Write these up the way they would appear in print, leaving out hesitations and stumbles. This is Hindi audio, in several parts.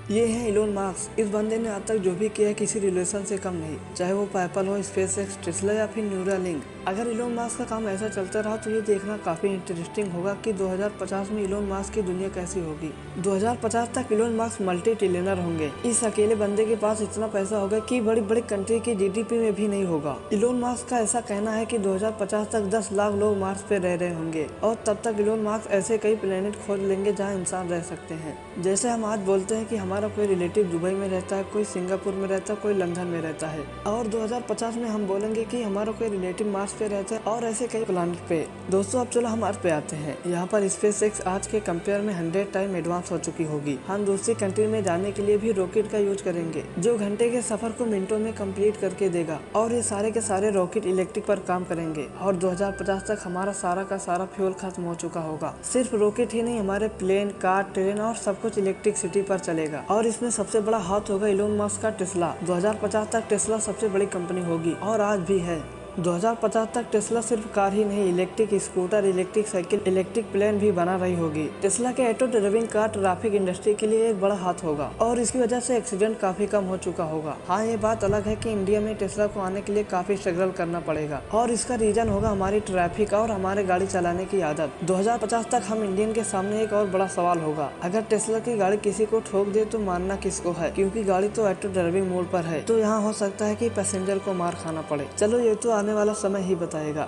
ये है इलोन मास्क। इस बंदे ने आज तक जो भी किया है किसी रिलेशन से कम नहीं, चाहे वो पेपल हो, स्पेसएक्स, टेस्ला या फिर न्यूरालिंक। अगर इलोन मास्क का काम ऐसा चलता रहा तो ये देखना काफी इंटरेस्टिंग होगा कि 2050 में इलोन मास्क की दुनिया कैसी होगी। 2050 तक इलोन मास्क मल्टी ट्रिलियनर होंगे। इस अकेले बंदे के पास इतना पैसा होगा कि बड़ी बड़ी कंट्री की जीडीपी में भी नहीं होगा। इलोन मास्क का ऐसा कहना है कि 2050 तक 10 लाख लोग मार्स पे रह रहे होंगे और तब तक इलोन मास्क ऐसे कई प्लेनेट खोज लेंगे जहाँ इंसान रह सकते हैं। जैसे हम आज बोलते हैं कि हमारा कोई रिलेटिव दुबई में रहता है, कोई सिंगापुर में रहता है, कोई लंदन में रहता है, और 2050 में हम बोलेंगे कि हमारा कोई रिलेटिव मार्स पे रहता है और ऐसे कई प्लैनेट पे। दोस्तों अब चलो हम अर्थ पे आते हैं। यहाँ पर स्पेसएक्स आज के कंपेयर में 100 टाइम एडवांस हो चुकी होगी। हम दूसरी कंट्री में जाने के लिए भी रॉकेट का यूज करेंगे जो घंटे के सफर को मिनटों में कंप्लीट करके देगा, और ये सारे के सारे रॉकेट इलेक्ट्रिक पर काम करेंगे और 2050 तक हमारा सारा का सारा फ्यूल खत्म हो चुका होगा। सिर्फ रॉकेट ही नहीं, हमारे प्लेन, कार, ट्रेन और सब कुछ इलेक्ट्रिसिटी पर चलेगा। और इसमें सबसे बड़ा हाथ होगा इलोन मस्क का टेस्ला। 2050 तक टेस्ला सबसे बड़ी कंपनी होगी और आज भी है। 2050 तक टेस्ला सिर्फ कार ही नहीं, electric scooter, electric cycle, electric plane भी बना रही होगी। टेस्ला के auto driving car traffic industry के लिए एक बड़ा हाथ होगा और इसकी वजह से एक्सीडेंट काफी कम हो चुका होगा। हाँ, ये बात अलग है कि इंडिया में टेस्ला को आने के लिए काफी स्ट्रगल करना पड़ेगा और इसका रीजन होगा हमारी ट्रैफिक और हमारे गाड़ी चलाने की आदत। 2050 तक हम इंडियन के सामने एक और बड़ा सवाल होगा, अगर टेस्ला की गाड़ी किसी को ठोक दे तो मानना किसको है, क्योंकि गाड़ी तो ऑटो ड्राइविंग मोड पर है। तो यहाँ हो सकता है कि पैसेंजर को मार खाना पड़े। चलो ये तो आने वाला समय ही बताएगा।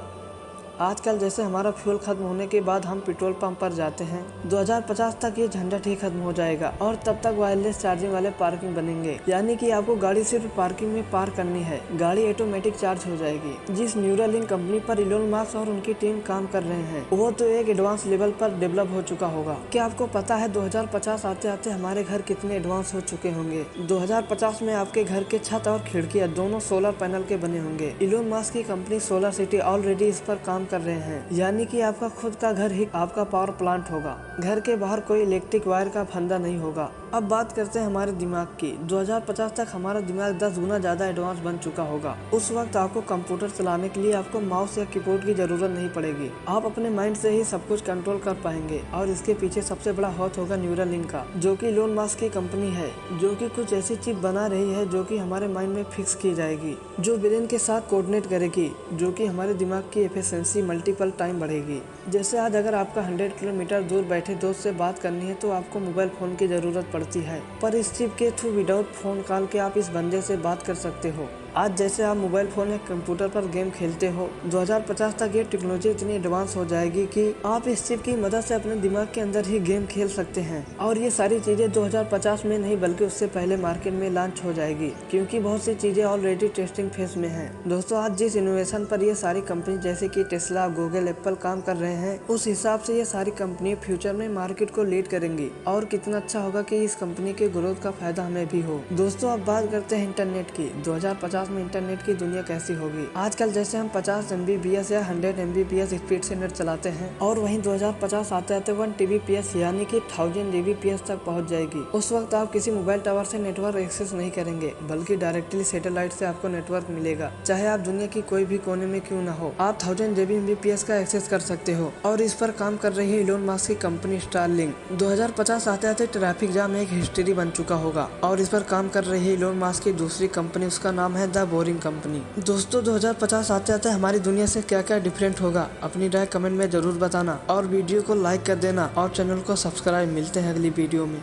आजकल जैसे हमारा फ्यूल खत्म होने के बाद हम पेट्रोल पंप पर जाते हैं, 2050 तक ये झंझट ही खत्म हो जाएगा और तब तक वायरलेस चार्जिंग वाले पार्किंग बनेंगे, यानी कि आपको गाड़ी सिर्फ पार्किंग में पार्क करनी है, गाड़ी ऑटोमेटिक चार्ज हो जाएगी। जिस न्यूरालिंक कंपनी पर इलोन मस्क और उनकी टीम काम कर रहे हैं वो तो एक एडवांस लेवल पर डेवलप हो चुका होगा। क्या आपको पता है 2050 आते आते हमारे घर कितने एडवांस हो चुके होंगे? 2050 में आपके घर के छत और खिड़कियां दोनों सोलर पैनल के बने होंगे। इलोन मस्क की कंपनी सोलर सिटी ऑलरेडी इस पर काम कर रहे हैं, यानी कि आपका खुद का घर ही आपका पावर प्लांट होगा। घर के बाहर कोई इलेक्ट्रिक वायर का फंदा नहीं होगा। अब बात करते हैं हमारे दिमाग की। 2050 तक हमारा दिमाग 10 गुना ज्यादा एडवांस बन चुका होगा। उस वक्त आपको कंप्यूटर चलाने के लिए आपको माउस या कीबोर्ड की जरूरत नहीं पड़ेगी। आप अपने माइंड से ही सब कुछ कंट्रोल कर पाएंगे और इसके पीछे सबसे बड़ा हाथ होगा न्यूरालिंक का, जो कि इलोन मस्क की कंपनी है, जो कि कुछ ऐसी चिप बना रही है जो कि हमारे माइंड में फिक्स की जाएगी, जो ब्रेन के साथ कोऑर्डिनेट करेगी, जो कि हमारे दिमाग की एफिशिएंसी मल्टीपल टाइम बढ़ेगी। जैसे आज अगर आपका 100 किलोमीटर दूर बैठे दोस्त से बात करनी है तो आपको मोबाइल फोन की जरूरत पड़ती है, पर इस चिप के थ्रू विदाउट फोन कॉल के आप इस बंदे से बात कर सकते हो। आज जैसे आप मोबाइल फोन या कंप्यूटर पर गेम खेलते हो, 2050 तक ये टेक्नोलॉजी इतनी एडवांस हो जाएगी कि आप इस चिप की मदद से अपने दिमाग के अंदर ही गेम खेल सकते हैं। और ये सारी चीजें 2050 में नहीं बल्कि उससे पहले मार्केट में लॉन्च हो जाएगी, क्योंकि बहुत सी चीजें ऑलरेडी टेस्टिंग फेज में हैं। दोस्तों आज जिस इनोवेशन पर ये सारी कंपनी जैसे कि टेस्ला, गूगल, एप्पल काम कर रहे हैं, उस हिसाब से ये सारी कंपनी फ्यूचर में मार्केट को लीड करेंगी और कितना अच्छा होगा कि इस कंपनी के ग्रोथ का फायदा हमें भी हो। दोस्तों अब बात करते हैं इंटरनेट की। 2050 में इंटरनेट की दुनिया कैसी होगी? आजकल जैसे हम 50 MBPS या 100 MBPS स्पीड से नेट चलाते हैं, और वहीं 2050 आते आते 1 TBPS यानी कि 1000 GBPS तक पहुंच जाएगी। उस वक्त आप किसी मोबाइल टावर से नेटवर्क एक्सेस नहीं करेंगे, बल्कि डायरेक्टली सैटेलाइट से आपको नेटवर्क मिलेगा। चाहे आप दुनिया की कोई भी कोने में क्यों ना हो, आप 1000 GBPS का एक्सेस कर सकते हो। और इस पर काम कर रही है इलोन मस्क की कंपनी स्टारलिंक। 2050 आते आते ट्रैफिक जाम एक हिस्ट्री बन चुका होगा और इस पर काम कर रही है इलोन मस्क की दूसरी कंपनी, उसका नाम है द बोरिंग कंपनी। दोस्तों 2050 आते आते हमारी दुनिया से क्या क्या डिफरेंट होगा, अपनी राय कमेंट में जरूर बताना और वीडियो को लाइक कर देना और चैनल को सब्सक्राइब। मिलते हैं अगली वीडियो में।